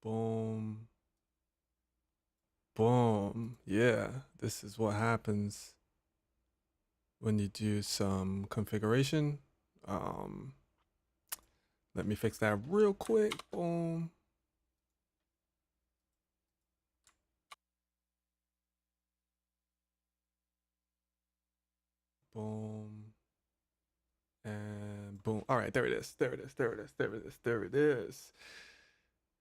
Boom. Boom. Yeah, this is what happens when you do some configuration. Um, Let me fix that real quick. Boom. Boom. And boom. All right, there it is. There it is. There it is. There it is. There it is.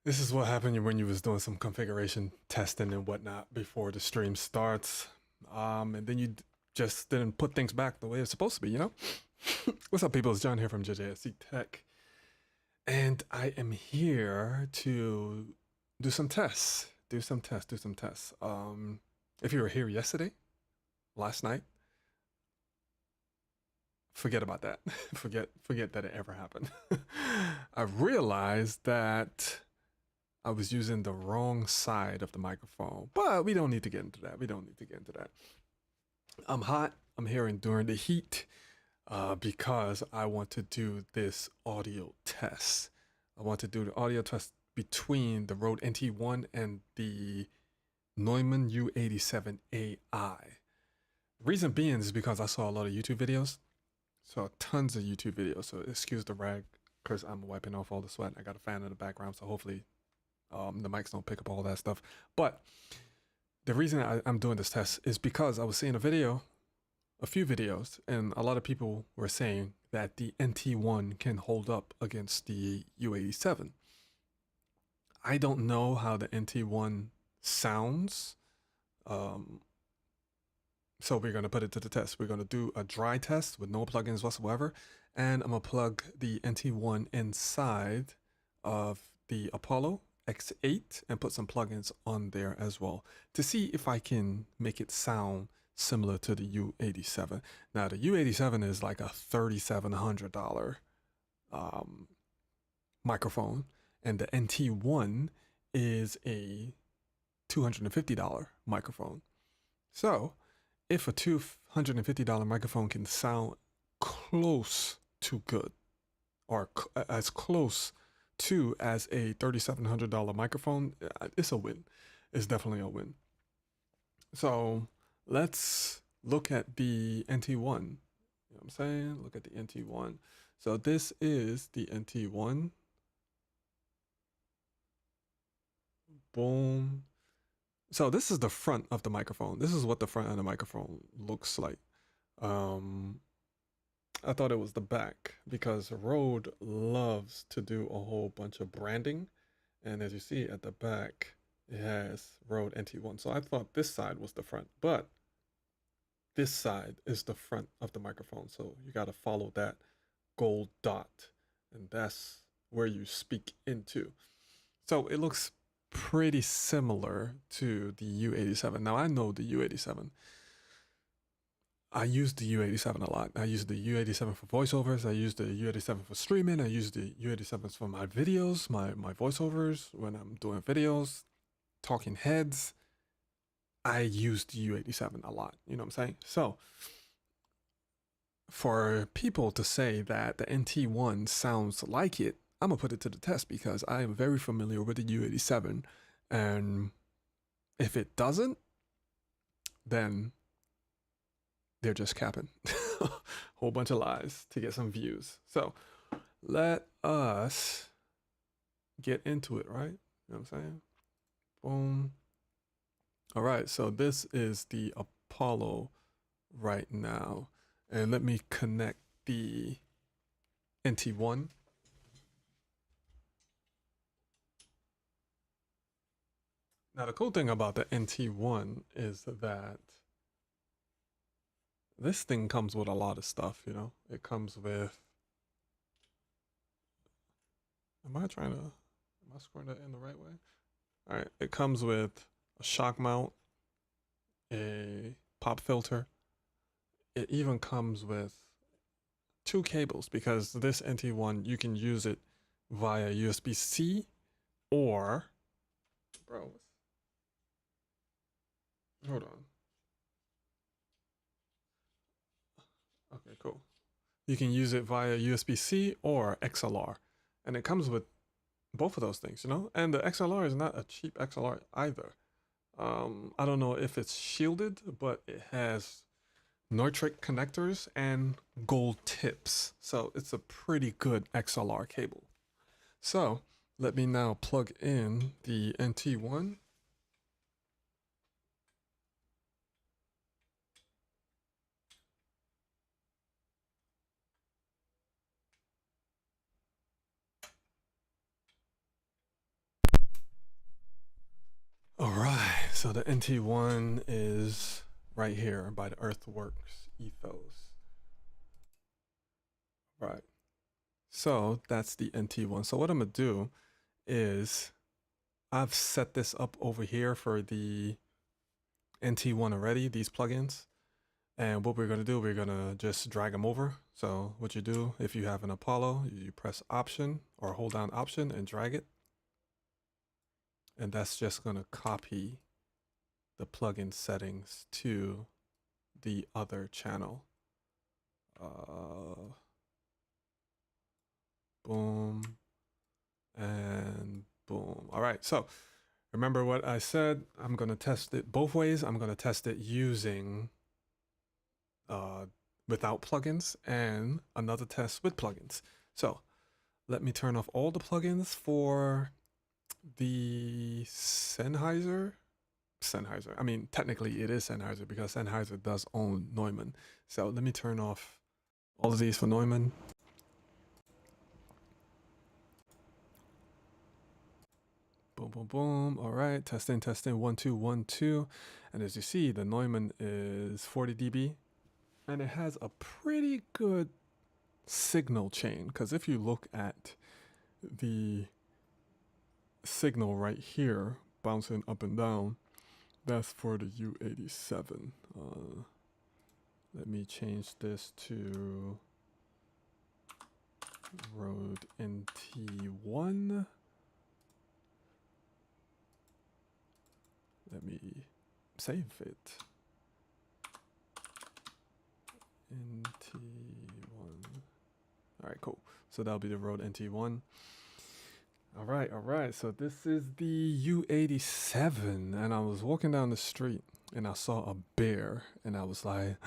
This is what happened when you was doing some configuration testing and whatnot before the stream starts. And then you just didn't put things back the way it's supposed to be, you know? What's up, people? It's John here from JJSC Tech. And I am here to do some tests. If you were here yesterday, last night, forget about that. forget that it ever happened. I realized that I was using the wrong side of the microphone, but we don't need to get into that. I'm hot. I'm here enduring the heat because I want to do this audio test. I want to do the audio test between the Rode NT1 and the Neumann U87 Ai. Reason being is because I saw a lot of YouTube videos. Saw tons of YouTube videos. So excuse the rag because I'm wiping off all the sweat. I got a fan in the background, so hopefully the mics don't pick up all that stuff. But the reason I'm doing this test is because I was seeing a few videos, and a lot of people were saying that the NT1 can hold up against the U87. I don't know how the NT1 sounds. So we're going to put it to the test. We're going to do a dry test with no plugins whatsoever. And I'm going to plug the NT1 inside of the Apollo X8 and put some plugins on there as well to see if I can make it sound similar to the U87. Now the U87 is like a $3,700 microphone, and the NT1 is a $250 microphone. So if a $250 microphone can sound close to good, or as close to as a $3,700 microphone, it's a win. It's definitely a win. So let's look at the NT1. You know what I'm saying? Look at the NT1. So this is the NT1. Boom. So this is the front of the microphone. This is what the front of the microphone looks like. I thought it was the back because Rode loves to do a whole bunch of branding. And as you see at the back, it has Rode NT1. So I thought this side was the front, but this side is the front of the microphone. So you got to follow that gold dot, and that's where you speak into. So it looks pretty similar to the U87. Now I know the U87. I use the U87 a lot. I use the U87 for voiceovers. I use the U87 for streaming. I use the U87s for my videos, my voiceovers when I'm doing videos, talking heads. I used the U87 a lot. You know what I'm saying? So for people to say that the NT1 sounds like it, I'm gonna put it to the test because I am very familiar with the U87, and if it doesn't, then they're just capping. Whole bunch of lies to get some views. So let us get into it, right? You know what I'm saying? Boom. All right, so this is the Apollo right now. And let me connect the NT1. Now, the cool thing about the NT1 is that this thing comes with a lot of stuff, you know? It comes with. Am I scoring that in the right way? All right, it comes with a shock mount, a pop filter. It even comes with 2 cables because this NT1, you can use it via USB-C or, bro, hold on. Okay, cool. You can use it via USB-C or XLR, and it comes with both of those things, you know? And the XLR is not a cheap XLR either. I don't know if it's shielded, but it has nitric connectors and gold tips. So it's a pretty good XLR cable. So let me now plug in the NT1. All right, so the NT1 is right here by the Earthworks ethos. Right. So that's the NT1. So what I'm gonna do is I've set this up over here for the NT1 already, these plugins. And what we're gonna do, we're gonna just drag them over. So what you do, if you have an Apollo, you press Option or hold down Option and drag it. And that's just gonna copy the plugin settings to the other channel. Boom and boom. All right, so remember what I said. I'm gonna test it both ways. I'm gonna test it using without plugins and another test with plugins. So let me turn off all the plugins for the Sennheiser. I mean, technically it is Sennheiser because Sennheiser does own Neumann. So let me turn off all of these for Neumann. Boom, boom, boom. All right, testing, 1, 2, 1, 2. And as you see, the Neumann is 40 dB. And it has a pretty good signal chain. Because if you look at the signal right here, bouncing up and down, that's for the U87. Let me change this to Rode NT1. Let me save it. NT1. All right, cool. So that'll be the Rode NT1. All right. So this is the U87, and I was walking down the street and I saw a bear, and I was like,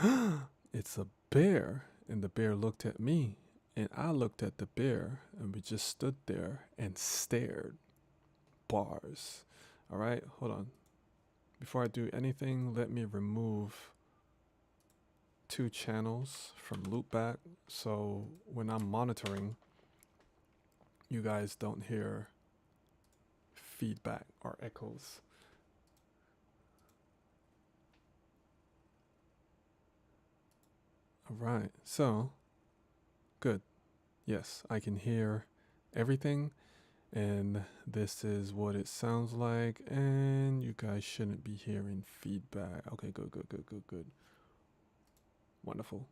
"It's a bear!" And the bear looked at me, and I looked at the bear, and we just stood there and stared. Bars. All right, hold on. Before I do anything, let me remove 2 channels from loopback, so when I'm monitoring, you guys don't hear feedback or echoes. All right, so good. Yes, I can hear everything, and this is what it sounds like, and you guys shouldn't be hearing feedback. Okay, good. Wonderful.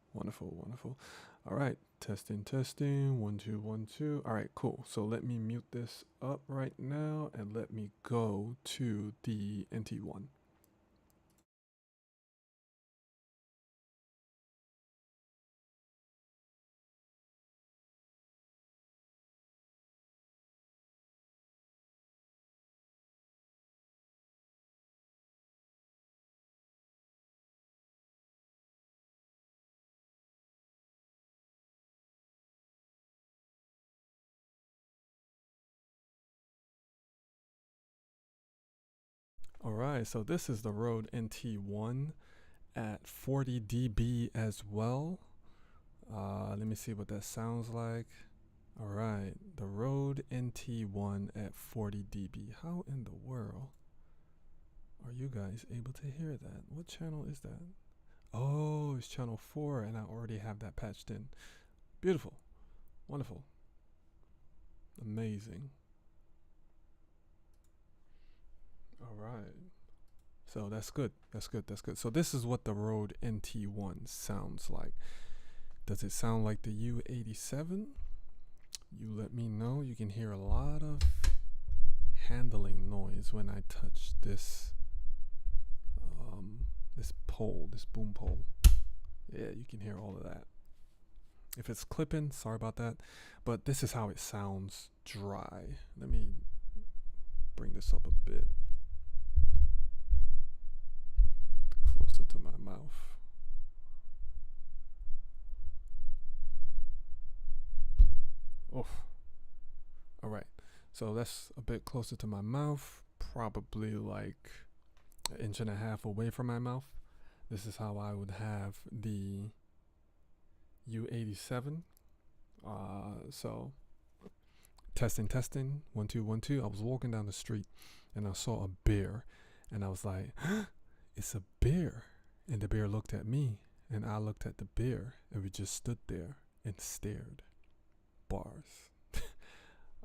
All right, testing. 1, 2, 1, 2. All right, cool. So let me mute this up right now and let me go to the NT1. All right, so this is the Rode NT1 at 40 dB as well. Let me see what that sounds like. All right, the Rode NT1 at 40 dB. How in the world are you guys able to hear that? What channel is that? Oh, it's channel 4, and I already have that patched in. Beautiful. Wonderful. Amazing. All right. So that's good. That's good. That's good. So this is what the Rode NT1 sounds like. Does it sound like the U87? You let me know. You can hear a lot of handling noise when I touch this this pole, this boom pole. Yeah, you can hear all of that. If it's clipping, sorry about that. But this is how it sounds dry. Let me bring this up a bit. Closer to my mouth. Oof. All right. So that's a bit closer to my mouth. Probably like an inch and a half away from my mouth. This is how I would have the U87. So testing, 1 2 1 2. I was walking down the street and I saw a bear, and I was like, "It's a bear!" And the bear looked at me, and I looked at the bear, and we just stood there and stared. Bars.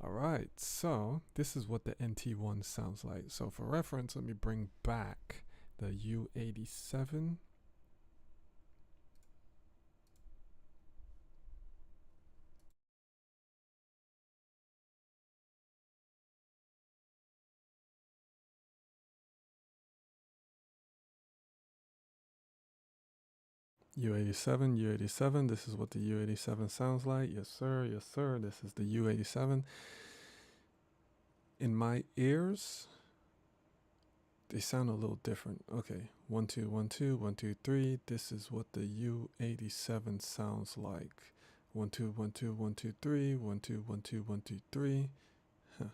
All right, so this is what the NT1 sounds like. So for reference, let me bring back the U87. U87, this is what the U87 sounds like. Yes, sir, yes, sir. This is the U87. In my ears, they sound a little different. Okay, 1 2 1 2 1 2 3. This is what the U87 sounds like. 1 2 1 2 1 2 3 1 2 1 2 1 2 3. Huh.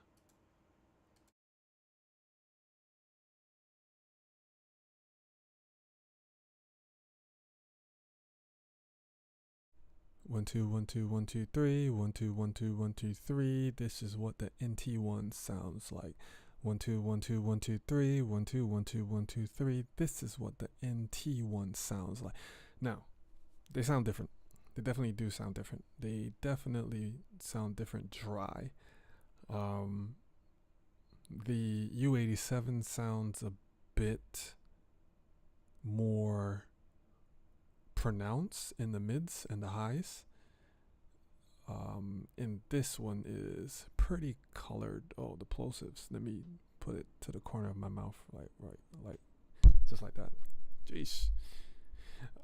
1 2 1 2 1 2 3 1 2 1 2 1 2 3. This is what the NT1 sounds like. 1 2 1 2 1 2 3 1 2 1 2 1 2 3. This is what the NT1 sounds like. Now, they sound different. They definitely do sound different. They definitely sound different dry. The U87 sounds a bit more pronounced in the mids and the highs. And this one is pretty colored. Oh, the plosives. Let me put it to the corner of my mouth, like just like that. Jeez.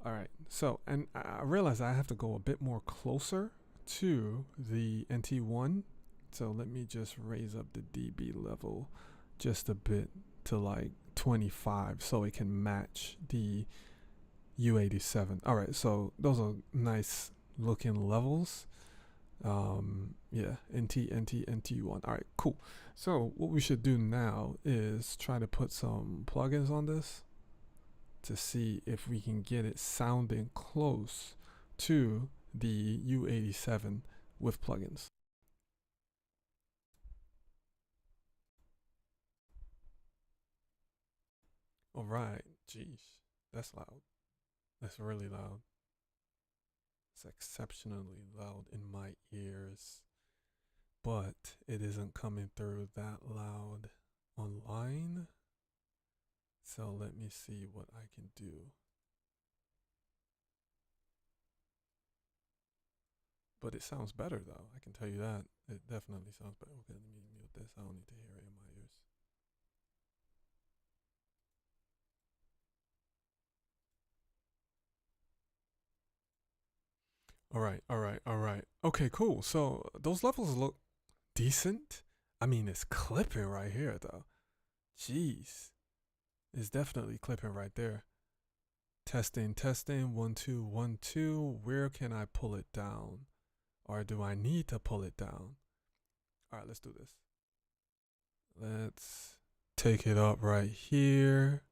All right. So, and I realize I have to go a bit more closer to the NT1. So let me just raise up the dB level just a bit to like 25 so it can match the U87. All right. So those are nice looking levels. Yeah, NT1. All right, cool. So what we should do now is try to put some plugins on this to see if we can get it sounding close to the U87 with plugins. All right, jeez, that's loud. That's really loud. It's exceptionally loud in my ears, but it isn't coming through that loud online. So let me see what I can do. But it sounds better though, I can tell you that. It definitely sounds better. Okay, let me mute this. I don't need to hear it in my ears. All right, all right, all right. Okay, cool. So those levels look decent. I mean, it's clipping right here though. Jeez. It's definitely clipping right there. Testing, 1 2 1 2. Where can I pull it down? Or do I need to pull it down? All right, let's do this. Let's take it up right here.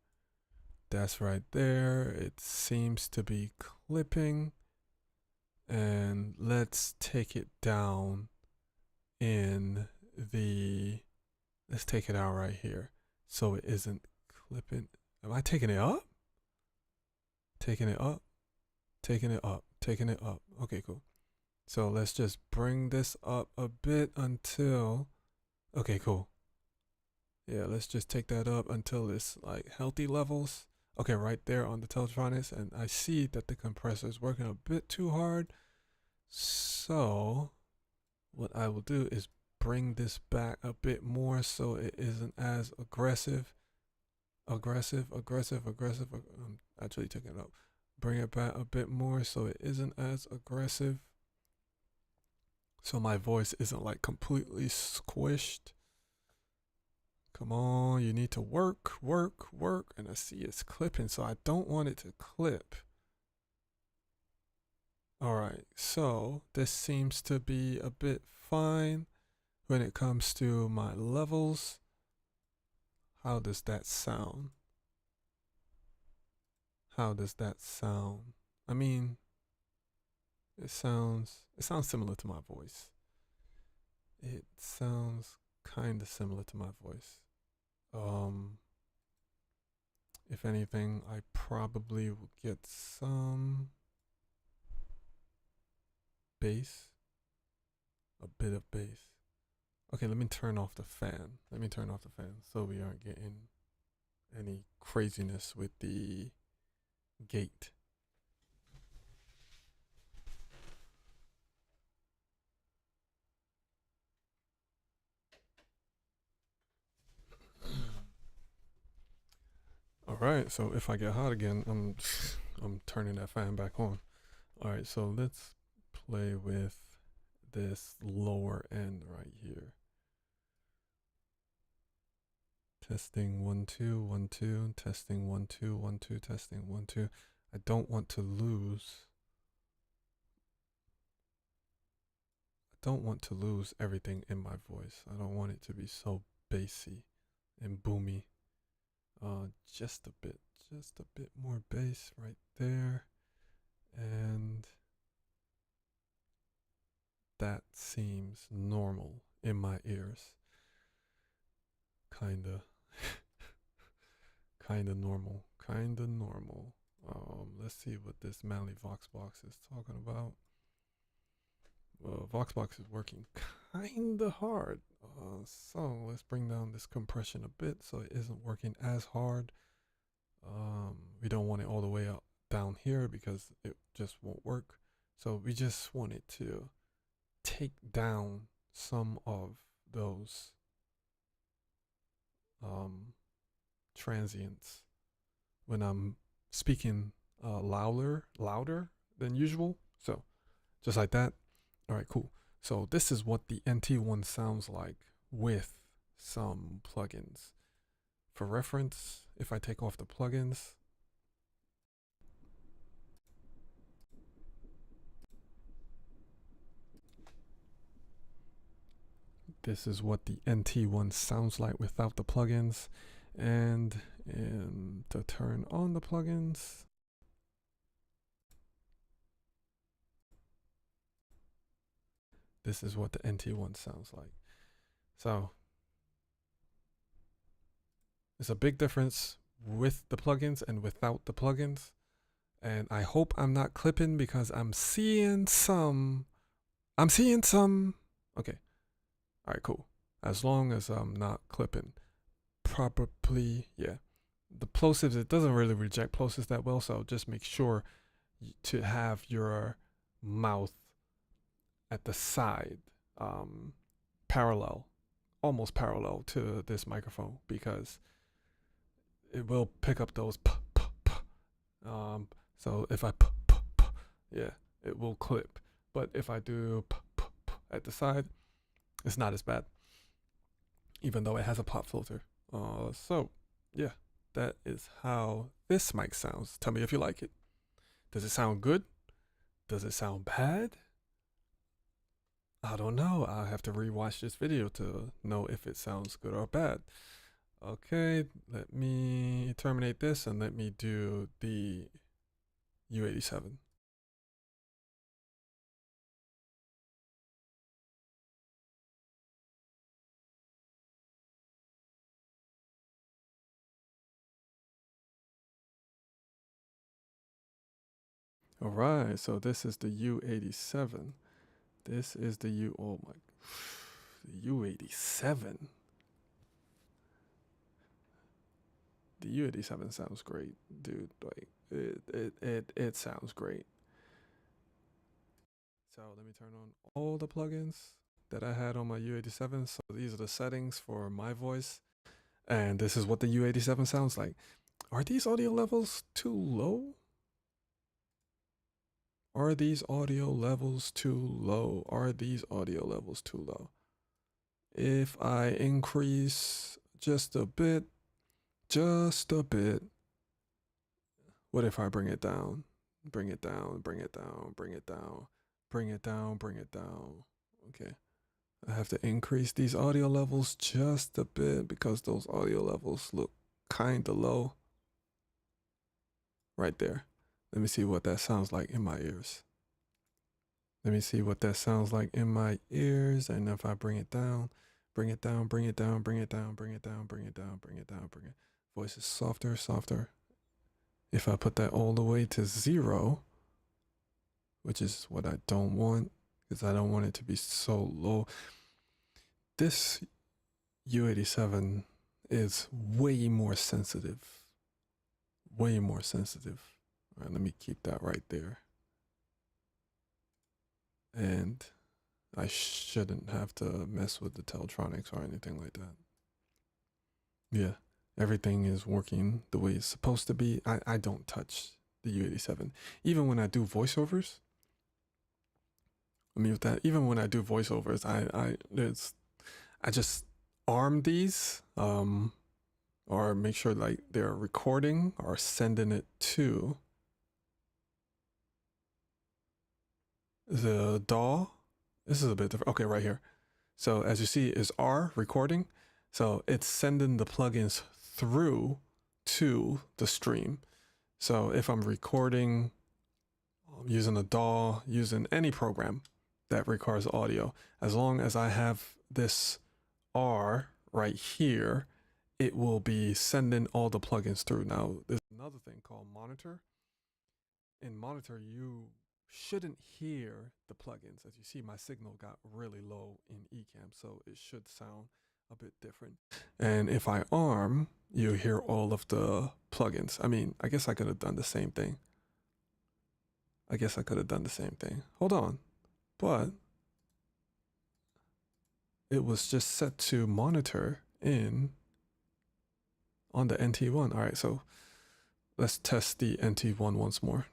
That's right there. It seems to be clipping. And let's take it down in the, let's take it out right here so it isn't clipping. Am I taking it up? Taking it up, taking it up, taking it up. Okay, cool. So let's just bring this up a bit until, okay, cool. Yeah, let's just take that up until it's like healthy levels. Okay, right there on the Teltronics, and I see that the compressor is working a bit too hard. So what I will do is bring this back a bit more so it isn't as aggressive. I'm actually taking it up. Bring it back a bit more so it isn't as aggressive. So my voice isn't like completely squished. Come on, you need to work. And I see it's clipping, so I don't want it to clip. All right, so this seems to be a bit fine when it comes to my levels. How does that sound? How does that sound? I mean, it sounds similar to my voice. It sounds kind of similar to my voice. If anything, I probably will get some bass, a bit of bass. Okay, let me turn off the fan. So we aren't getting any craziness with the gate. All right, so if I get hot again, I'm turning that fan back on. All right, so let's play with this lower end right here. Testing 1 2 1 2, testing 1 2 1 2, testing 1 2. I don't want to lose. I don't want to lose everything in my voice. I don't want it to be so bassy and boomy. Just a bit more bass right there, and that seems normal in my ears. Kinda normal. Let's see what this Manly Voxbox is talking about. Voxbox is working kinda hard. So let's bring down this compression a bit so it isn't working as hard. We don't want it all the way up down here because it just won't work. So we just want it to take down some of those transients when I'm speaking louder than usual. So just like that. All right, cool. So this is what the NT1 sounds like with some plugins. For reference, if I take off the plugins, this is what the NT1 sounds like without the plugins. And to turn on the plugins, this is what the NT1 sounds like. So it's a big difference with the plugins and without the plugins. And I hope I'm not clipping because I'm seeing some. Okay. All right, cool. As long as I'm not clipping. Probably, yeah. The plosives, it doesn't really reject plosives that well, so just make sure to have your mouth at the side, parallel, almost parallel to this microphone, because it will pick up those p, p, p. So if I p, p, p, yeah, it will clip. But if I do p, p, p at the side, it's not as bad, even though it has a pop filter. So yeah, that is how this mic sounds. Tell me if you like it. Does it sound good? Does it sound bad? I don't know. I'll have to rewatch this video to know if it sounds good or bad. Okay, let me terminate this and let me do the U87. All right, so this is the U87. This is the oh my, the U87. The U87 sounds great, dude. Like it sounds great. So let me turn on all the plugins that I had on my U87. So these are the settings for my voice, and this is what the U87 sounds like. Are these audio levels too low? Are these audio levels too low? Are these audio levels too low? If I increase just a bit, what if I bring it down? Bring it down, bring it down, bring it down, bring it down, bring it down. Okay. I have to increase these audio levels just a bit because those audio levels look kind of low. Right there. Let me see what that sounds like in my ears. Let me see what that sounds like in my ears. And if I bring it down, bring it down, bring it down, bring it down, bring it down, bring it down, bring it down, bring it. Voice is softer, softer. If I put that all the way to 0, which is what I don't want, because I don't want it to be so low. This U87 is way more sensitive. Way more sensitive. All right, let me keep that right there. And I shouldn't have to mess with the Teltronics or anything like that. Yeah, everything is working the way it's supposed to be. I don't touch the U87. Even when I do voiceovers, I mean, with that, even when I do voiceovers, I just arm these, or make sure like they're recording or sending it to the DAW. This is a bit different. Okay, right here. So as you see is R recording. So it's sending the plugins through to the stream. So if I'm recording using a DAW, using any program that requires audio, as long as I have this R right here, it will be sending all the plugins through. Now, there's another thing called monitor. In monitor, you shouldn't hear the plugins. As you see, my signal got really low in Ecamm, so it should sound a bit different. And if I arm, you hear all of the plugins. I mean, I guess I could have done the same thing. Hold on. But it was just set to monitor on the NT1. All right, so let's test the NT1 once more.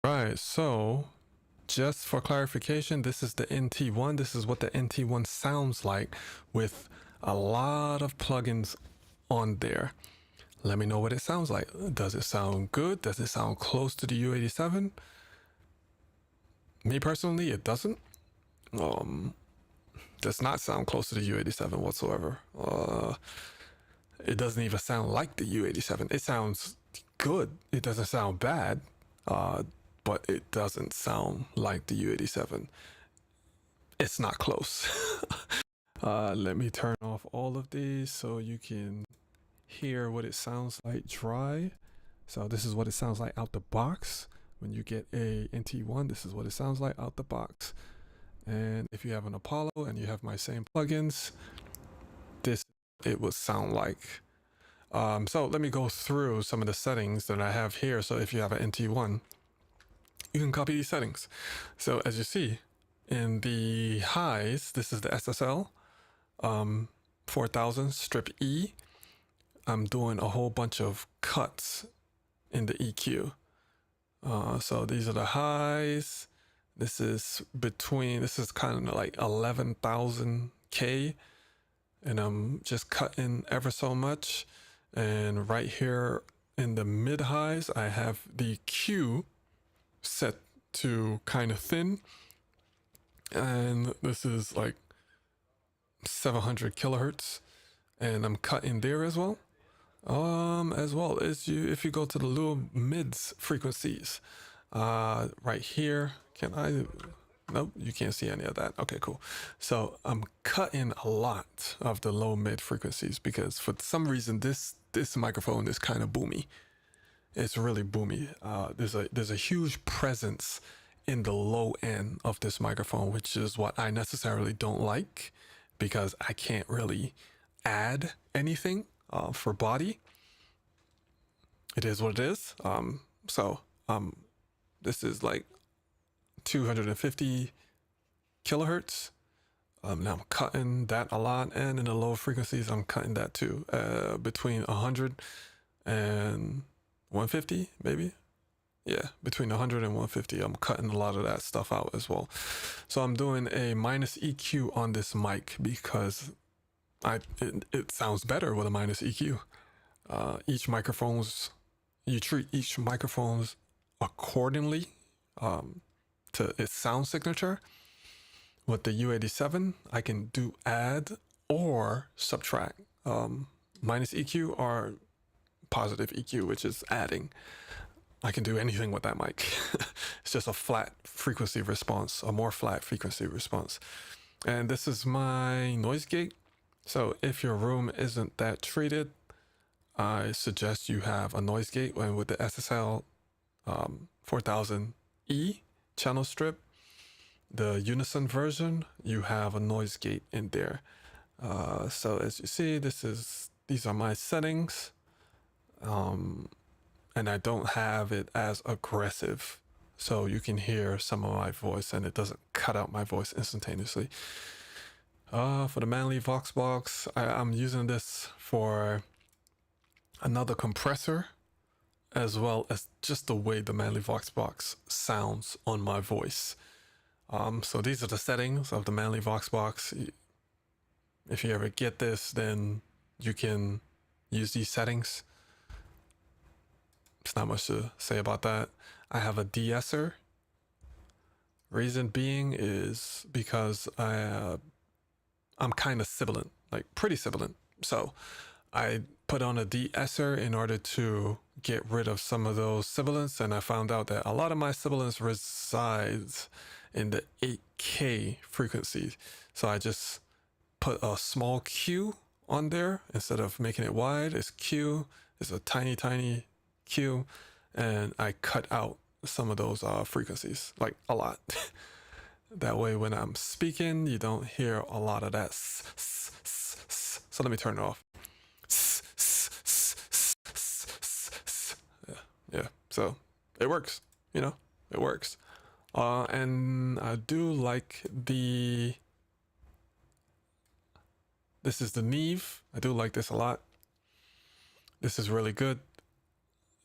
Right, so just for clarification, this is the NT1. This is what the NT1 sounds like with a lot of plugins on there. Let me know what it sounds like. Does it sound good? Does it sound close to the U87? Me personally, it doesn't. Does not sound close to the U87 whatsoever. It doesn't even sound like the U87. It sounds good. It doesn't sound bad, but it doesn't sound like the U87. It's not close. Let me turn off all of these so you can hear what it sounds like dry. So this is what it sounds like out the box. When you get a NT1, this is what it sounds like out the box. And if you have an Apollo and you have my same plugins, it would sound like. So let me go through some of the settings that I have here. So if you have an NT1, you can copy these settings. So as you see in the highs, this is the SSL 4000 strip E. I'm doing a whole bunch of cuts in the EQ. So these are the highs. This is kind of like 11,000 K, and I'm just cutting ever so much. And right here in the mid highs, I have the Q set to kind of thin, and this is like 700 kilohertz, and I'm cutting there as well. As well as if you go to the low mids frequencies, right here, can I? Nope, you can't see any of that. Okay, cool. So I'm cutting a lot of the low mid frequencies because for some reason this microphone is kind of boomy. It's really boomy. There's a huge presence in the low end of this microphone, which is what I necessarily don't like because I can't really add anything for body. It is what it is. This is like 250 kilohertz. Now I'm cutting that a lot, and in the low frequencies, I'm cutting that too. Between 100 and 150, maybe. Yeah, between 100 and 150, I'm cutting a lot of that stuff out as well. So I'm doing a minus EQ on this mic because it sounds better with a minus EQ. You treat each microphones accordingly to its sound signature. With the U87, I can do add or subtract. Minus EQ or positive EQ, which is adding. I can do anything with that mic. It's just a flat frequency response, a more flat frequency response. And this is my noise gate. So if your room isn't that treated, I suggest you have a noise gate. And with the SSL 4000E channel strip, the unison version, you have a noise gate in there. So as you see, these are my settings. And I don't have it as aggressive, so you can hear some of my voice and it doesn't cut out my voice instantaneously. For the Manley Vox box, I'm using this for another compressor, as well as just the way the Manley Vox box sounds on my voice. So these are the settings of the Manley Vox box. If you ever get this, then you can use these settings. There's not much to say about that. I have a de-esser. Reason being is because I'm kind of sibilant, like pretty sibilant. So I put on a de-esser in order to get rid of some of those sibilants, and I found out that a lot of my sibilants resides in the 8K frequency. So I just put a small Q on there instead of making it wide. It's Q. It's a tiny Q, and I cut out some of those frequencies, like a lot. That way when I'm speaking, you don't hear a lot of that. So let me turn it off. Yeah. So it works, it works. And I do like this is the Neve. I do like this a lot. This is really good.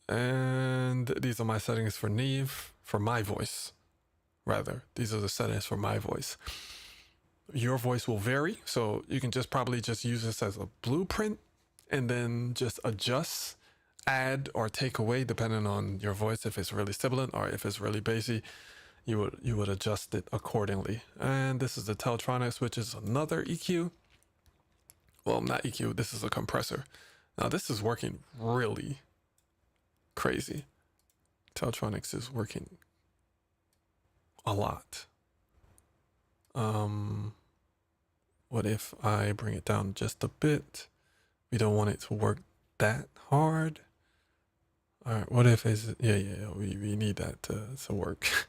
And these are my settings for Neve, for my voice, rather. These are the settings for my voice. Your voice will vary, so you can probably just use this as a blueprint and then just adjust, add or take away depending on your voice. If it's really sibilant or if it's really bassy, you would adjust it accordingly. And this is the Teltronics, which is another EQ. Well, not EQ, this is a compressor. Now this is working really crazy. Teltronics is working a lot. What if I bring it down just a bit? We don't want it to work that hard. All right, what if we need that to work.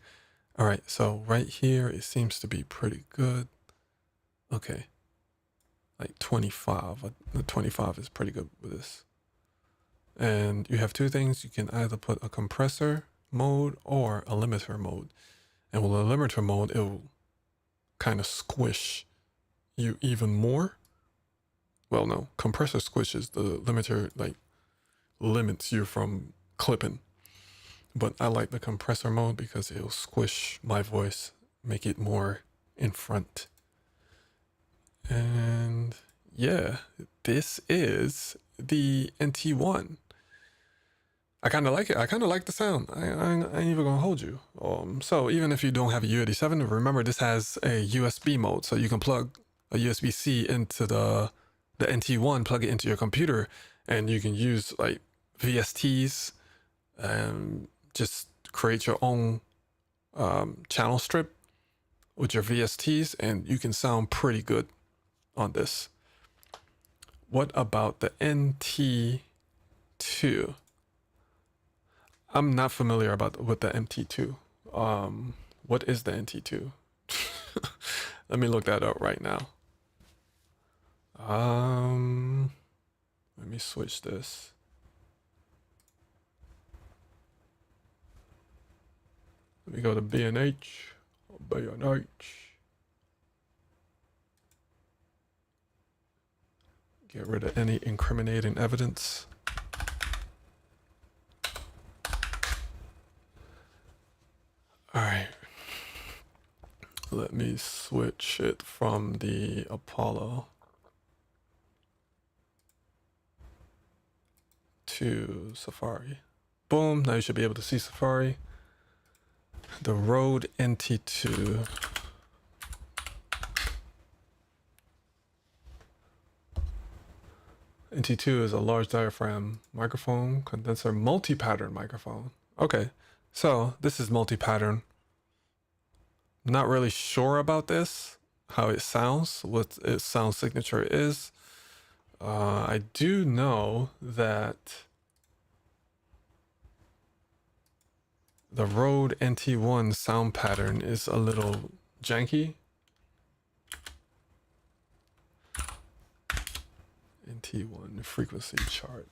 All right, so right here, it seems to be pretty good. Okay, like 25. The 25 is pretty good with this. And you have two things. You can either put a compressor mode or a limiter mode. And with a limiter mode, it will kind of squish you even more. Well, no, compressor squishes. The limiter limits you from clipping. But I like the compressor mode because it'll squish my voice, make it more in front. And yeah, this is the NT1. I kind of like it. I kind of like the sound. I ain't even gonna hold you. So even if you don't have a U87, remember this has a USB mode, so you can plug a USB-C into the NT1, plug it into your computer, and you can use like VSTs and just create your own channel strip with your VSTs, and you can sound pretty good on this. What about the NT2? I'm not familiar with the NT2. What is the NT2? Let me look that up right now. Let me switch this. Let me go to B&H. Get rid of any incriminating evidence. All right. Let me switch it from the Apollo to Safari. Boom, now you should be able to see Safari. The Rode NT2. NT2 is a large diaphragm microphone, condenser, multi-pattern microphone. Okay, so this is multi-pattern. Not really sure about this, how it sounds, what its sound signature is. I do know that the Rode NT1 sound pattern is a little janky. NT1 frequency chart.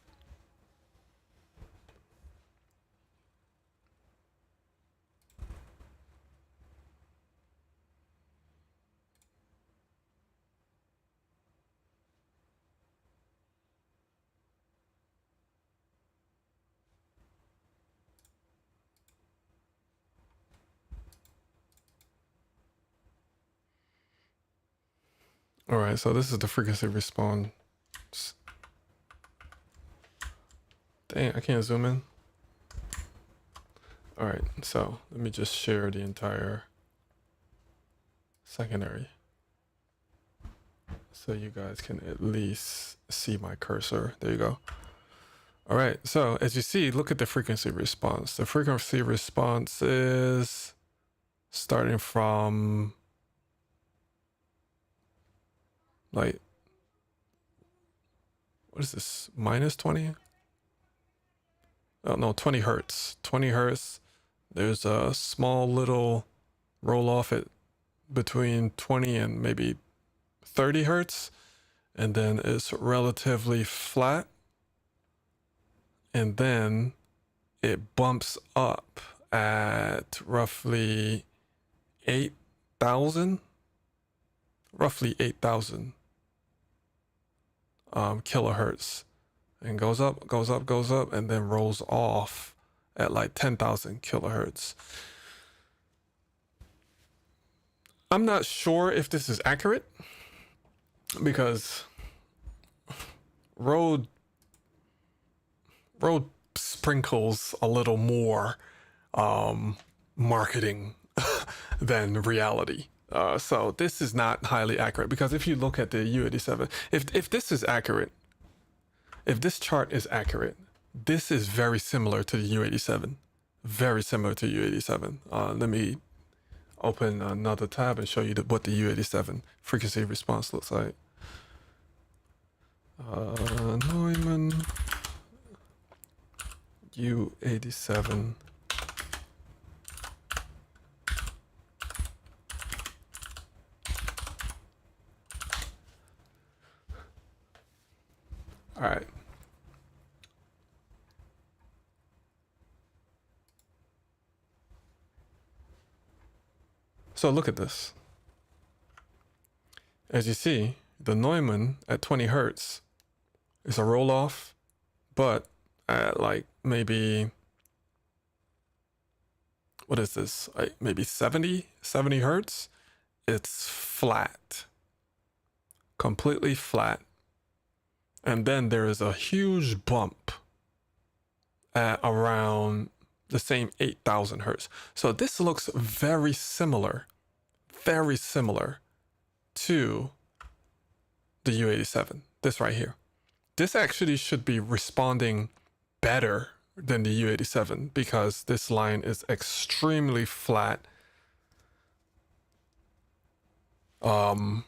All right, so this is the frequency response. Dang, I can't zoom in. All right, so let me just share the entire secondary so you guys can at least see my cursor. There you go. All right, so as you see, look at the frequency response. The frequency response is starting from like, what is this, minus 20? Oh no, 20 hertz. 20 hertz. There's a small little roll off at between 20 and maybe 30 hertz. And then it's relatively flat. And then it bumps up at roughly 8,000. Roughly 8,000 kilohertz. And goes up, goes up, goes up, and then rolls off at like 10,000 kilohertz. I'm not sure if this is accurate because Rode sprinkles a little more marketing than reality. So this is not highly accurate because if you look at the U87, if this is accurate, if this chart is accurate, this is very similar to the U87. Very similar to U87. Let me open another tab and show you what the U87 frequency response looks like. Neumann U87. All right. So look at this. As you see, the Neumann at 20 hertz is a roll off, but at like maybe, what is this? Like maybe 70 hertz. It's flat, completely flat. And then there is a huge bump at around the same 8,000 hertz. So this looks very similar to the U87, this right here. This actually should be responding better than the U87 because this line is extremely flat. But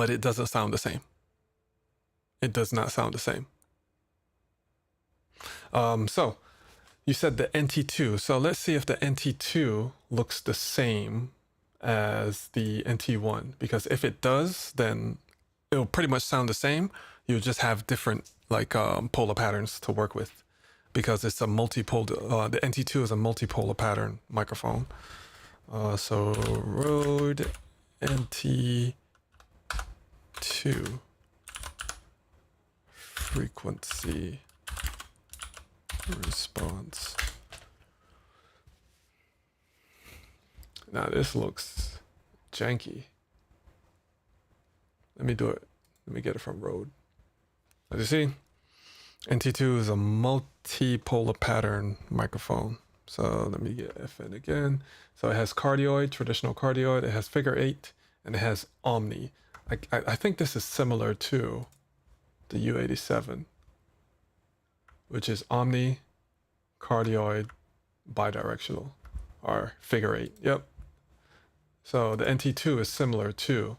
it doesn't sound the same. It does not sound the same. So you said the NT2. So let's see if the NT2 looks the same as the NT1, because if it does, then it'll pretty much sound the same. You'll just have different like polar patterns to work with, because it's a multipolar. The NT2 is a multipolar pattern microphone. So Rode NT2 frequency response. Now this looks janky. Let me do it. Let me get it from Rode. As you see, NT2 is a multipolar pattern microphone. So let me get FN again. So it has cardioid, traditional cardioid. It has figure 8, and it has omni. I think this is similar to the U87, which is omni, cardioid, bidirectional, or figure 8. Yep. So the NT2 is similar to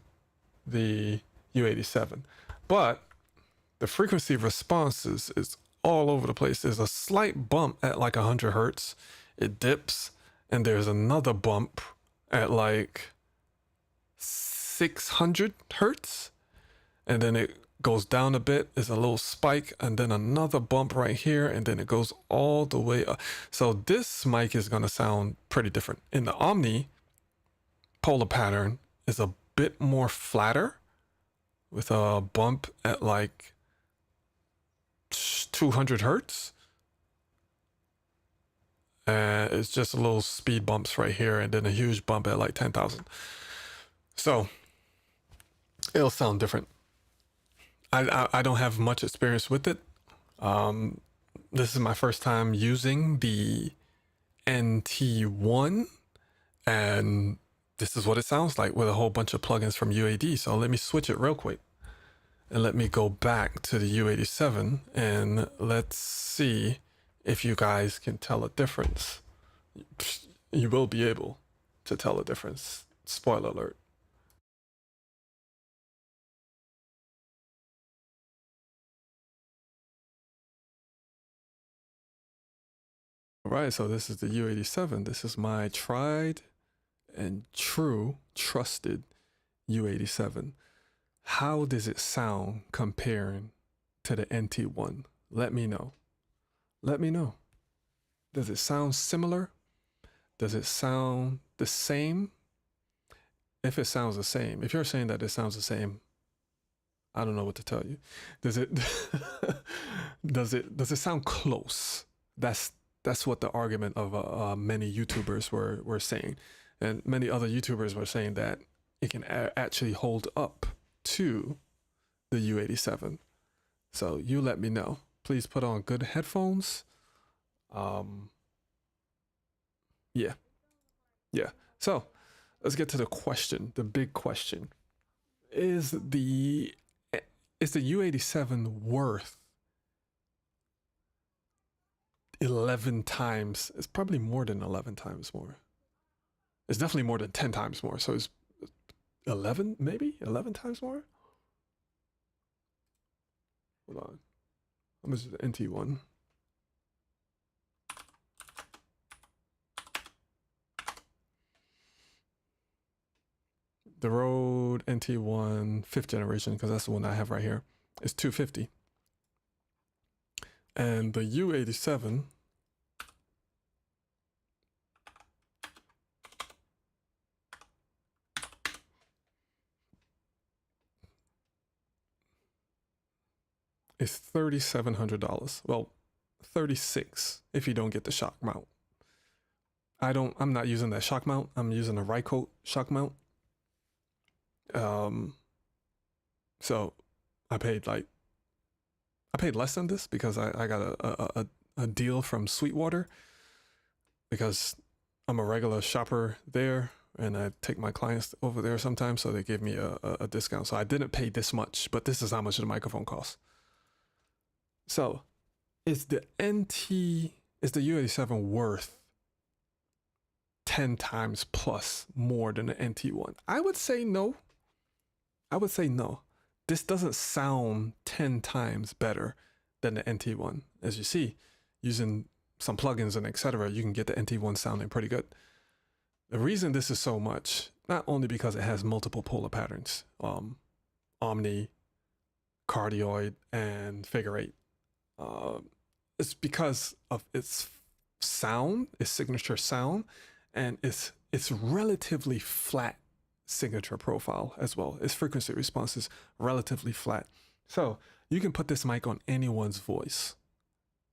the U87, but the frequency responses is all over the place. There's a slight bump at like 100 hertz. It dips, and there's another bump at like 600 hertz, and then it goes down a bit. There's a little spike, and then another bump right here, and then it goes all the way up. So this mic is going to sound pretty different. In the Omni, polar pattern is a bit more flatter with a bump at like 200 hertz. It's just a little speed bumps right here, and then a huge bump at like 10,000. So it'll sound different. I don't have much experience with it. This is my first time using the NT1, and this is what it sounds like with a whole bunch of plugins from UAD. So let me switch it real quick, and let me go back to the U87, and let's see if you guys can tell a difference. You will be able to tell a difference. Spoiler alert. All right, so this is the U87. This is my tried and true trusted U87. How does it sound comparing to the NT1? Let me know. Let me know. Does it sound similar? Does it sound the same? If it sounds the same, if you're saying that it sounds the same, I don't know what to tell you. Does it does it sound close? That's what the argument of many YouTubers were saying, and many other YouTubers were saying that it can actually hold up to the U87. So you let me know. Please put on good headphones. Yeah. So let's get to the question, the big question. Is the U87 worth 11 times? It's probably more than 11 times more. It's definitely more than 10 times more. So it's 11, maybe 11 times more. Hold on. How much is the NT1? The Rode NT1 5th generation, because that's the one I have right here, is $250. And the U87 is $3,700. Well, 36 if you don't get the shock mount. I'm not using that shock mount. I'm using a Rycote shock mount. So I paid less than this because I got a deal from Sweetwater because I'm a regular shopper there and I take my clients over there sometimes, so they gave me a discount. So I didn't pay this much, but this is how much the microphone costs. So is the U87 worth 10 times plus more than the NT1? I would say no. I would say no. This doesn't sound 10 times better than the NT1. As you see, using some plugins and etc., you can get the NT1 sounding pretty good. The reason this is so much, not only because it has multiple polar patterns, omni, cardioid, and figure eight, it's because of its sound, its signature sound, and its relatively flat signature profile as well. Its frequency response is relatively flat. So you can put this mic on anyone's voice.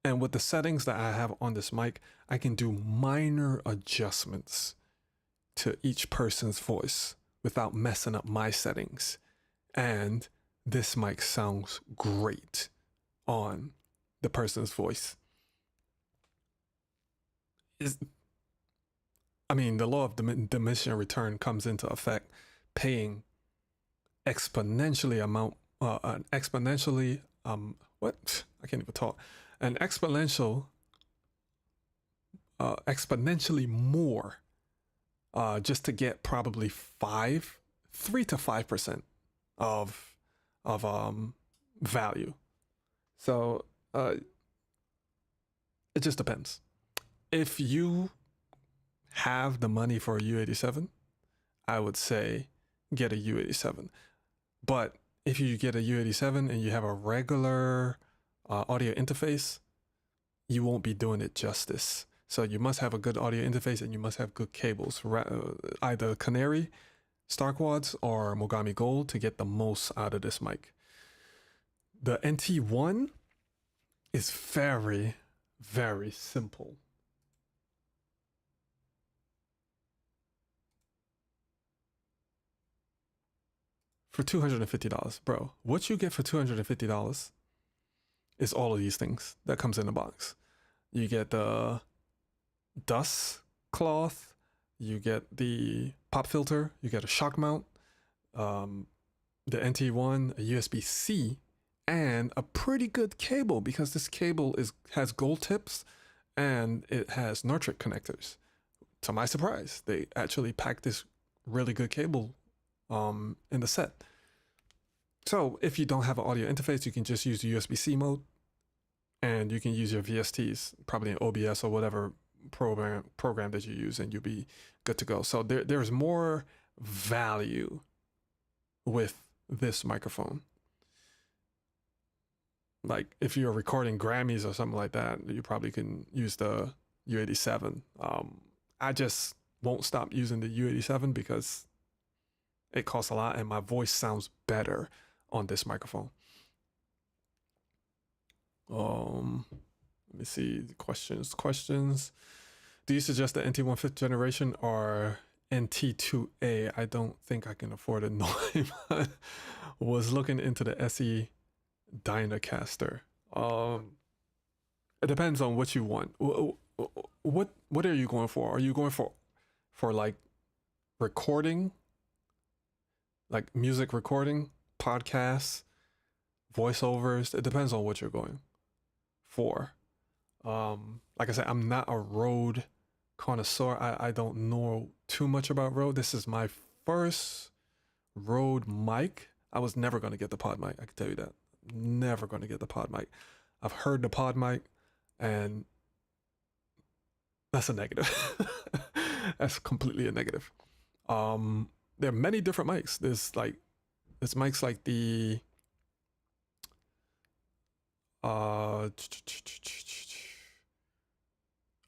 And with the settings that I have on this mic, I can do minor adjustments to each person's voice without messing up my settings. And this mic sounds great on the person's voice. The law of diminishing return comes into effect, paying exponentially exponentially more just to get probably 3 to 5% of value. So it just depends. If you have the money for a U87, I would say get a U87. But if you get a U87 and you have a regular audio interface, you won't be doing it justice. So you must have a good audio interface and you must have good cables, either Canary, Star Quads, or Mogami Gold to get the most out of this mic. The NT1 is very, very simple. For $250, bro, what you get for $250 is all of these things that comes in the box. You get the dust cloth, you get the pop filter, you get a shock mount, the NT1, a USB-C, and a pretty good cable because this cable has gold tips and it has Nortric connectors. To my surprise, they actually packed this really good cable in the set. So if you don't have an audio interface, you can just use the USB-C mode and you can use your VSTs, probably in OBS or whatever program that you use, and you'll be good to go. So there's more value with this microphone. Like if you're recording Grammys or something like that, you probably can use the U87. I just won't stop using the U87 because it costs a lot and my voice sounds better on this microphone. Let me see the questions. Do you suggest the NT1 5th generation or NT2A? I don't think I can afford a Neumann. Was looking into the SE Dynacaster. It depends on what you want. What are you going for? Are you going for like recording, like music recording, podcasts, voiceovers? It depends on what you're going for. Like I said, I'm not a Rode connoisseur. I don't know too much about Rode. This is my first Rode mic. I was never going to get the pod mic. I can tell you that. Never going to get the pod mic. I've heard the pod mic and that's a negative. That's completely a negative. There are many different mics. There's mics like the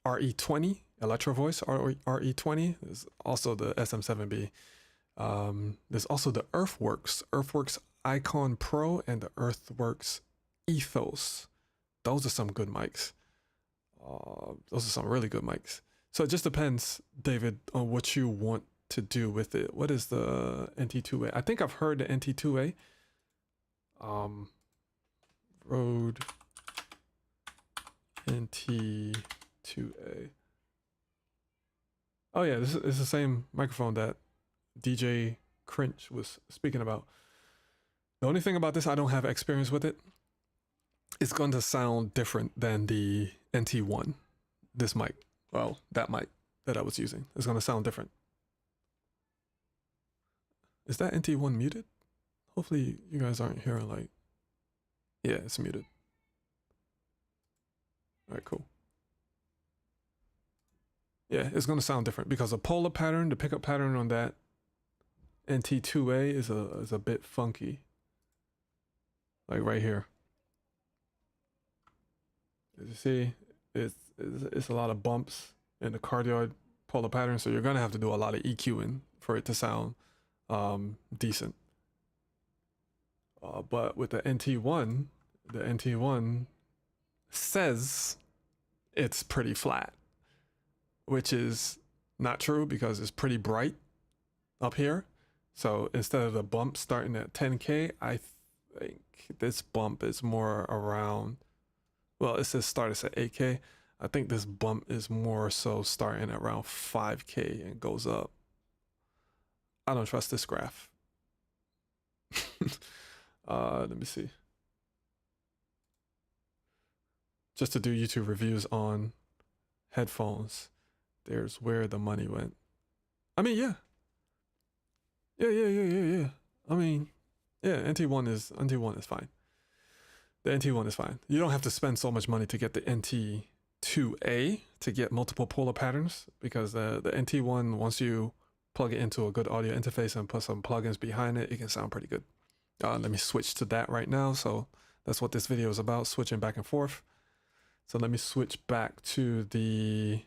RE20 Electro Voice RE20. There's also the SM7B. There's also the Earthworks Icon Pro and the Earthworks Ethos. Those are some good mics. Those are some really good mics. So it just depends, David, on what you want to do with it. What is the NT2A? I think I've heard the NT2A. Rode NT2A. Oh yeah, this is the same microphone that DJ Crinch was speaking about. The only thing about this, I don't have experience with it. It's going to sound different than the NT1. This mic, well, that mic that I was using is going to sound different. Is that NT1 muted? Hopefully you guys aren't hearing like, yeah, it's muted. All right, cool. Yeah, it's going to sound different because the polar pattern, the pickup pattern on that NT2A is a bit funky. Like right here. As you see, it's a lot of bumps in the cardioid polar pattern, so you're gonna have to do a lot of EQing for it to sound decent. But with the NT1 says it's pretty flat, which is not true because it's pretty bright up here. So instead of the bump starting at 10K, I think this bump is more around, well, it says start at 8K. I think this bump is more so starting at around 5K and goes up. I don't trust this graph. Let me see. Just to do YouTube reviews on headphones, there's where the money went. I mean, yeah. Yeah. I mean, yeah, NT1 is fine. The NT1 is fine. You don't have to spend so much money to get the NT2A to get multiple polar patterns, because the NT1, once you plug it into a good audio interface and put some plugins behind it, it can sound pretty good. Let me switch to that right now. So that's what this video is about, switching back and forth. So let me switch back to the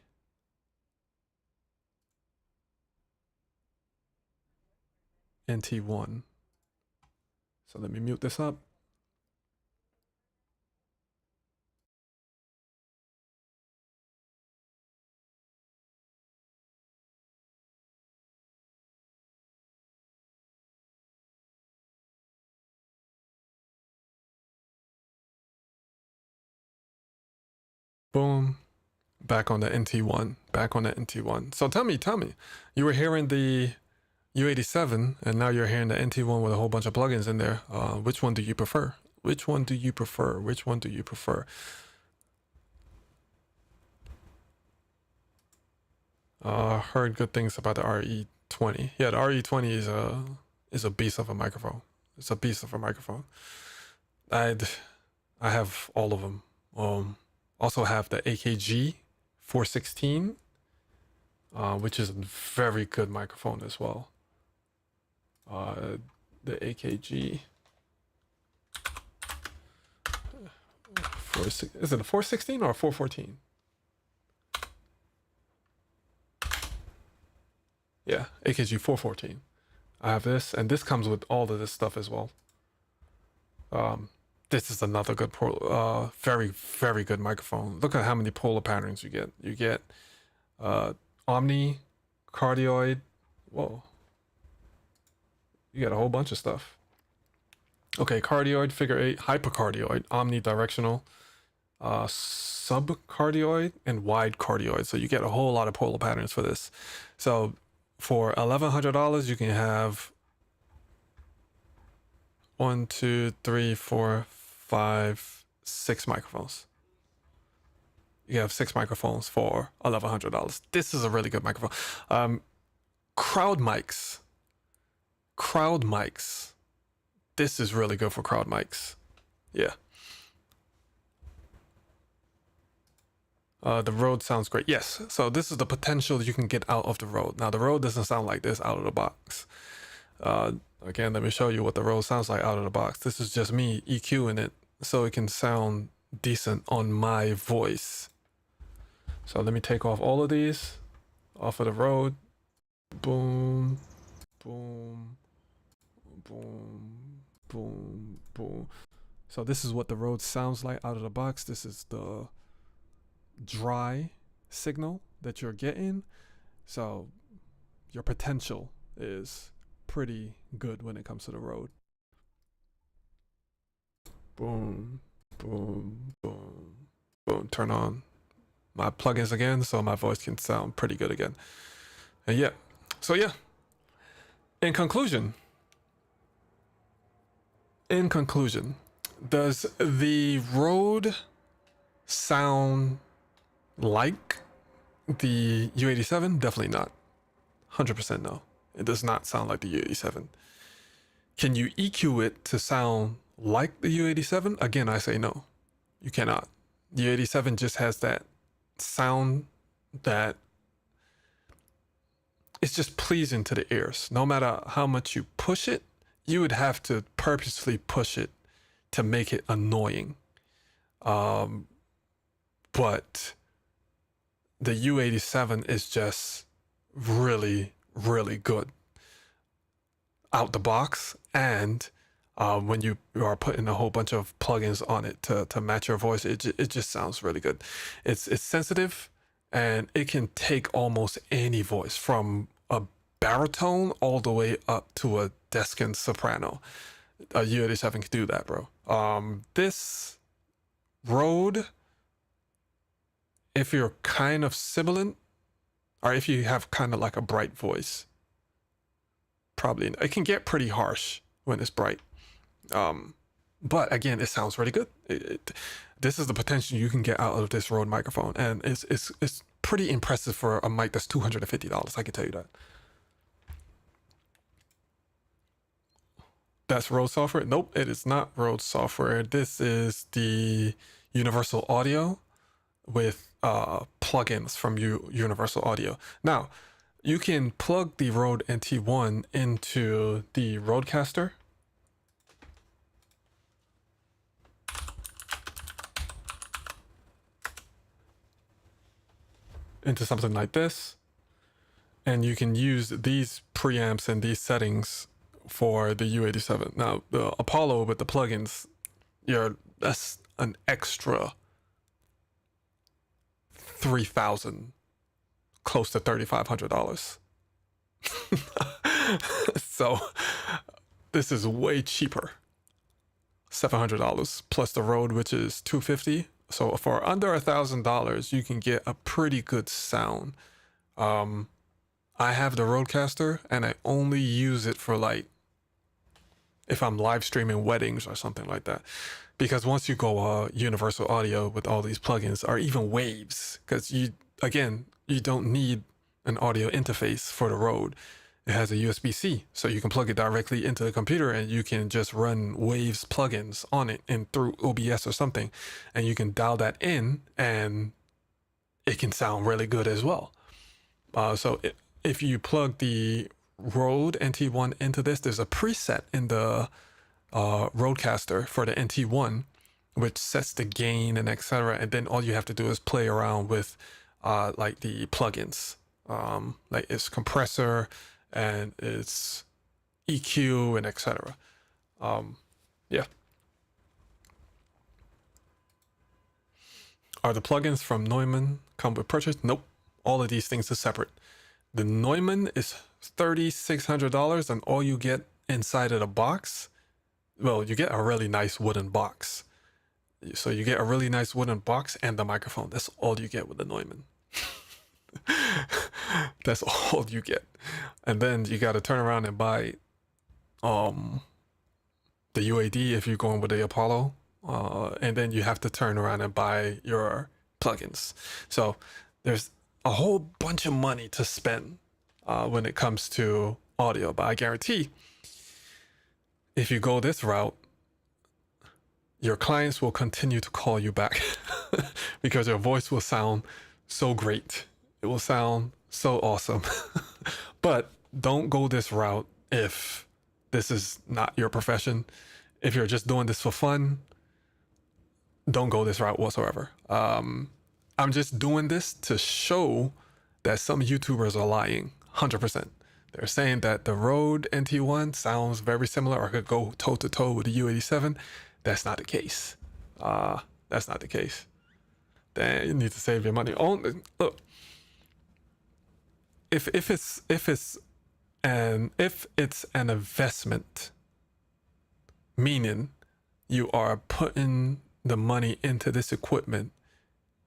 NT1. So let me mute this up. Boom. Back on the NT1. So tell me, you were hearing the U87 and now you're hearing the NT1 with a whole bunch of plugins in there. Which one do you prefer? Heard good things about the RE20. Yeah, the RE20 is a beast of a microphone. It's a beast of a microphone. I have all of them. Also have the AKG 416, which is a very good microphone as well. The AKG is it a 416 or a 414? Yeah, AKG 414. I have this, and this comes with all of this stuff as well. This is another good, very good microphone. Look at how many polar patterns you get. You get omni, cardioid. Whoa. You get a whole bunch of stuff. Okay, cardioid, figure 8, hypercardioid, omnidirectional, subcardioid, and wide cardioid. So you get a whole lot of polar patterns for this. So for $1,100, you can have 1, 2, 3, 4, 5, 6 microphones. You have 6 microphones for $1,100. This is a really good microphone. Crowd mics. This is really good for crowd mics. Yeah. The Rode sounds great. Yes. So this is the potential you can get out of the Rode. Now the Rode doesn't sound like this out of the box. Again, let me show you what the Rode sounds like out of the box. This is just me EQing it so it can sound decent on my voice. So let me take off all of these off of the Rode. Boom, boom, boom, boom, boom. So this is what the Rode sounds like out of the box. This is the dry signal that you're getting. So your potential is pretty good when it comes to the Rode. Boom, boom, boom. Boom, turn on my plugins again so my voice can sound pretty good again. And yeah, so yeah, in conclusion, does the Rode sound like the U87? Definitely not. 100% no. It does not sound like the U87. Can you EQ it to sound like the U87? Again, I say no. You cannot. The U87 just has that sound that it's just pleasing to the ears. No matter how much you push it, you would have to purposely push it to make it annoying. But the U87 is just really, really good out the box. And when you are putting a whole bunch of plugins on it to match your voice, it just sounds really good. It's sensitive, and it can take almost any voice from a baritone all the way up to a descant soprano. A U87 can do that, bro. This Rode, if you're kind of sibilant, or if you have kind of like a bright voice, probably it can get pretty harsh when it's bright. But again, it sounds really good. This is the potential you can get out of this Rode microphone, and it's pretty impressive for a mic that's $250. I can tell you that. That's Rode software? Nope, it is not Rode software. This is the Universal Audio with plugins from Universal Audio. Now, you can plug the Rode NT1 into the Rodecaster. Into something like this. And you can use these preamps and these settings for the U87. Now, the Apollo with the plugins, that's an extra $3,000, close to $3,500. So this is way cheaper. $700 plus the Rode, which is $250. So for under $1,000, you can get a pretty good sound. I have the Rodecaster, and I only use it for like if I'm live streaming weddings or something like that. Because once you go Universal Audio with all these plugins, or even Waves, because you don't need an audio interface for the Rode. It has a USB-C, so you can plug it directly into the computer, and you can just run Waves plugins on it and through OBS or something, and you can dial that in, and it can sound really good as well. If you plug the Rode NT1 into this, there's a preset in the Rodecaster for the NT1, which sets the gain and etc. And then all you have to do is play around with like the plugins, like its compressor and its EQ and etc. Yeah. Are the plugins from Neumann come with purchase? Nope. All of these things are separate. The Neumann is $3,600, and all you get inside of the box, well, you get a really nice wooden box. So you get a really nice wooden box and the microphone. That's all you get with the Neumann. That's all you get. And then you got to turn around and buy the UAD if you're going with the Apollo. And then you have to turn around and buy your plugins. So there's a whole bunch of money to spend when it comes to audio. But I guarantee if you go this route, your clients will continue to call you back because your voice will sound so great. It will sound so awesome. But don't go this route if this is not your profession. If you're just doing this for fun, don't go this route whatsoever. I'm just doing this to show that some YouTubers are lying 100%. They're saying that the Rode NT1 sounds very similar or could go toe to toe with the U87. That's not the case. That's not the case. Then you need to save your money. Look, if it's an investment, meaning you are putting the money into this equipment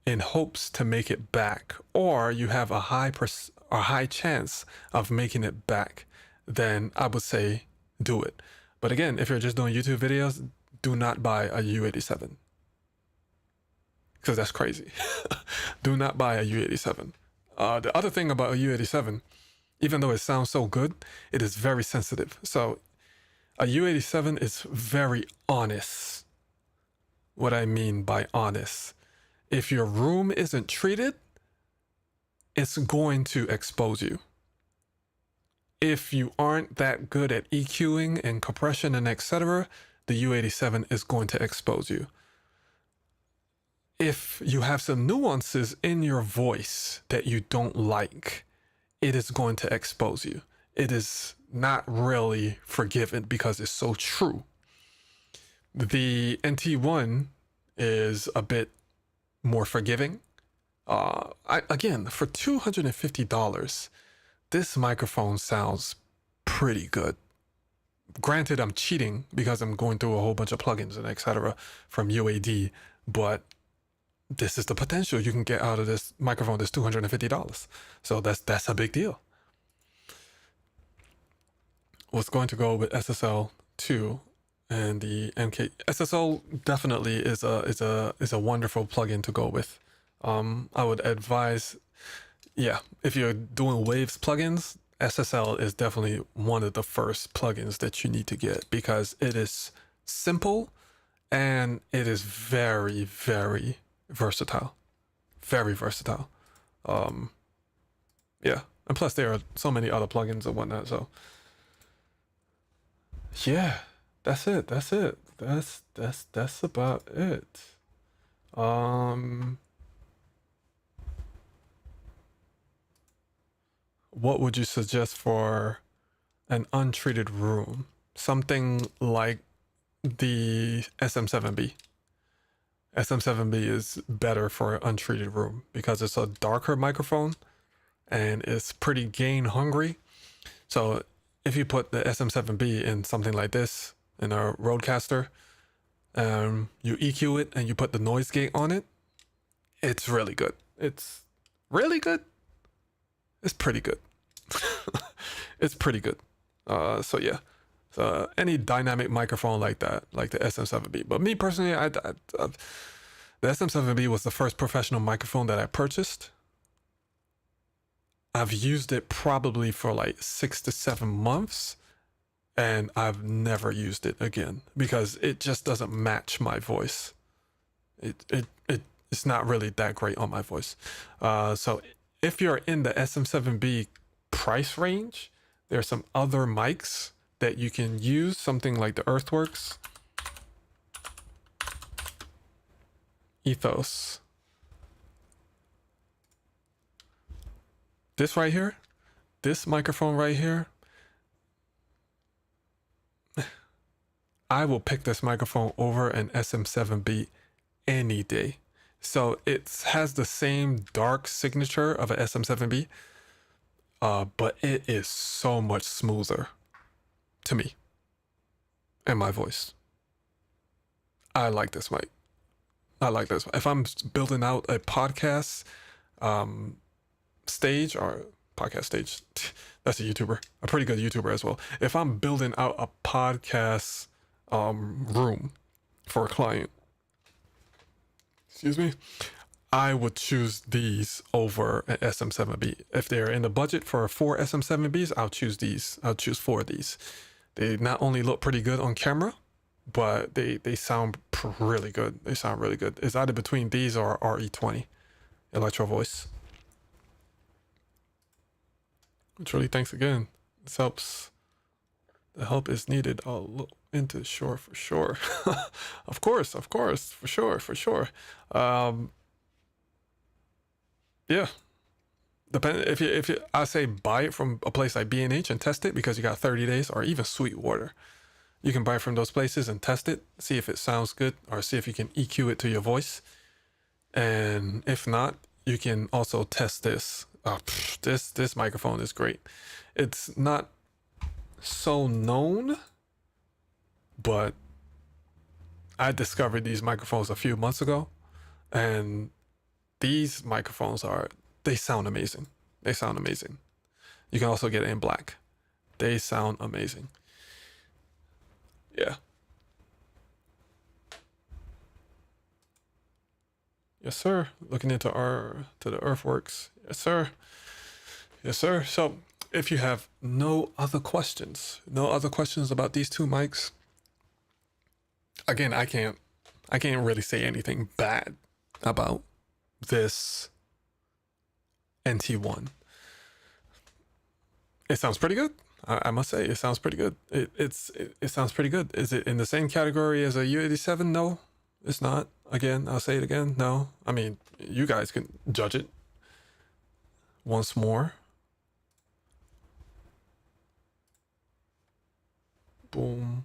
in hopes to make it back, or you have a high chance of making it back, then I would say do it. But again, if you're just doing YouTube videos, do not buy a U87, because that's crazy. Do not buy a U87. The other thing about a U87, even though it sounds so good, it is very sensitive. So a U87 is very honest. What I mean by honest, if your room isn't treated, it's going to expose you. If you aren't that good at EQing and compression and etc., the U87 is going to expose you. If you have some nuances in your voice that you don't like, it is going to expose you. It is not really forgiven because it's so true. The NT1 is a bit more forgiving. Again, for $250, this microphone sounds pretty good. Granted, I'm cheating because I'm going through a whole bunch of plugins and etc. from UAD, but this is the potential you can get out of this microphone that's $250. So that's a big deal. What's going to go with SSL 2 and the MK SSL definitely is a wonderful plugin to go with. I would advise, yeah, if you're doing Waves plugins, SSL is definitely one of the first plugins that you need to get because it is simple and it is very, very versatile. Very versatile. Yeah, and plus there are so many other plugins and whatnot. So yeah, that's it. That's about it. What would you suggest for an untreated room? Something like the SM7B. SM7B is better for an untreated room because it's a darker microphone and it's pretty gain hungry. So if you put the SM7B in something like this, in a Rodecaster, you EQ it and you put the noise gate on it, it's really good. It's really good. It's pretty good. It's pretty good. So yeah. So any dynamic microphone like that, like the SM7B. But me personally, the SM7B was the first professional microphone that I purchased. I've used it probably for like 6 to 7 months, and I've never used it again because it just doesn't match my voice. It's not really that great on my voice. So if you're in the SM7B price range, there's some other mics that you can use, something like the Earthworks Ethos. This right here, this microphone right here, I will pick this microphone over an SM7B any day. So it has the same dark signature of an SM7B, but it is so much smoother to me and my voice. I like this mic. I like this. If I'm building out a podcast stage or podcast stage, that's a YouTuber, a pretty good YouTuber as well. If I'm building out a podcast room for a client, excuse me, I would choose these over an SM7B. If they're in the budget for 4 SM7Bs, I'll choose these. I'll choose 4 of these. They not only look pretty good on camera, but they sound really good. They sound really good. It's either between these or RE20 Electro Voice. Truly, thanks again. This helps. The help is needed. I'll look into Shure for sure. Of course, for sure. Yeah. Depend if you I say buy it from a place like B&H and test it because you got 30 days, or even Sweetwater. You can buy it from those places and test it, see if it sounds good, or see if you can EQ it to your voice. And if not, you can also test this. This microphone is great. It's not so known, but I discovered these microphones a few months ago, and these microphones they sound amazing. They sound amazing. You can also get it in black. They sound amazing. Yeah. Yes, sir. Looking into the earthworks. Yes, sir. Yes, sir. So if you have no other questions about these two mics, again, I can't really say anything bad about this NT1. It sounds pretty good. I must say, it sounds pretty good. It sounds pretty good. Is it in the same category as a U87? No, it's not. Again, I'll say it again. No. I mean, you guys can judge it once more. Boom.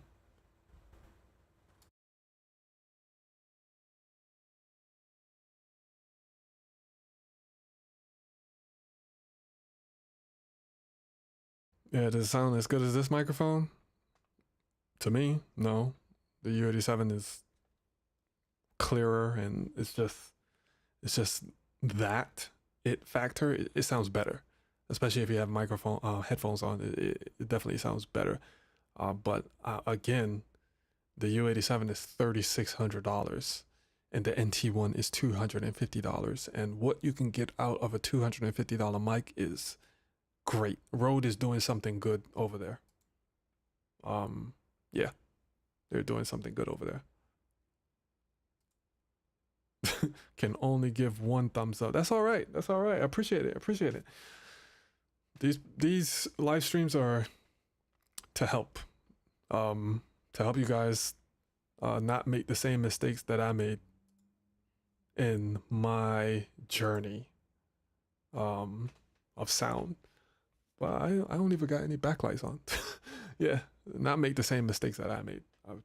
Yeah, does it sound as good as this microphone? To me, no. The U87 is clearer, and it's just that it factor. It sounds better, especially if you have headphones on. It definitely sounds better. But again, the U87 is $3,600, and the NT1 is $250. And what you can get out of a $250 mic is great. Rode is doing something good over there. Yeah, they're doing something good over there. Can only give one thumbs up. That's all right. That's all right. I appreciate it. I appreciate it. These live streams are to help you guys not make the same mistakes that I made in my journey of sound. But I don't even got any backlights on. Yeah, not make the same mistakes that I made. I've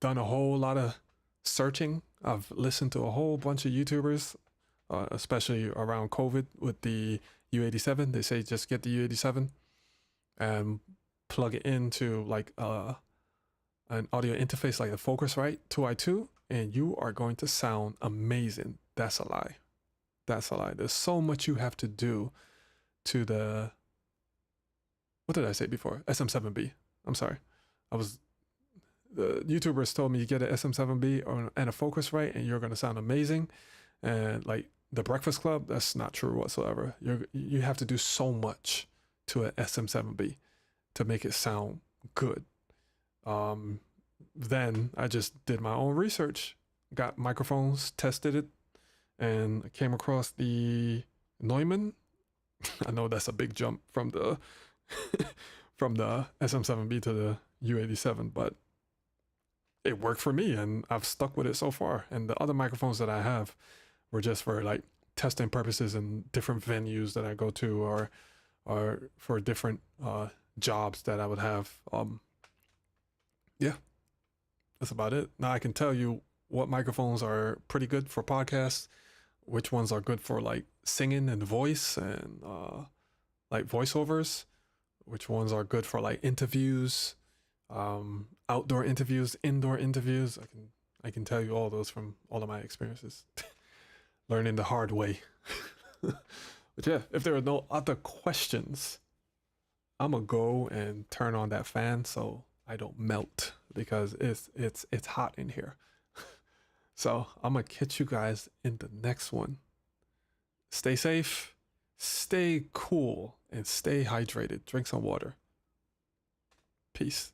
done a whole lot of searching. I've listened to a whole bunch of YouTubers, especially around COVID with the U87. They say just get the U87 and plug it into like an audio interface like the Focusrite 2i2, and you are going to sound amazing. That's a lie. That's a lie. There's so much you have to do to the, what did I say before? SM7B. I'm sorry. The YouTubers told me you get an SM7B and a Focusrite and you're going to sound amazing. And like the Breakfast Club, that's not true whatsoever. You have to do so much to an SM7B to make it sound good. Then I just did my own research, got microphones, tested it, and came across the Neumann. I know that's a big jump from the from the SM7B to the U87, but it worked for me and I've stuck with it so far. And the other microphones that I have were just for like testing purposes in different venues that I go to, or for different jobs that I would have. Yeah, that's about it. Now I can tell you what microphones are pretty good for podcasts, which ones are good for like singing and voice and like voiceovers, which ones are good for like interviews, outdoor interviews, indoor interviews. I can tell you all those from all of my experiences. Learning the hard way. But yeah, if there are no other questions, I'm gonna go and turn on that fan so I don't melt, because it's hot in here. So I'm gonna catch you guys in the next one. Stay safe, stay cool, and stay hydrated. Drink some water. Peace.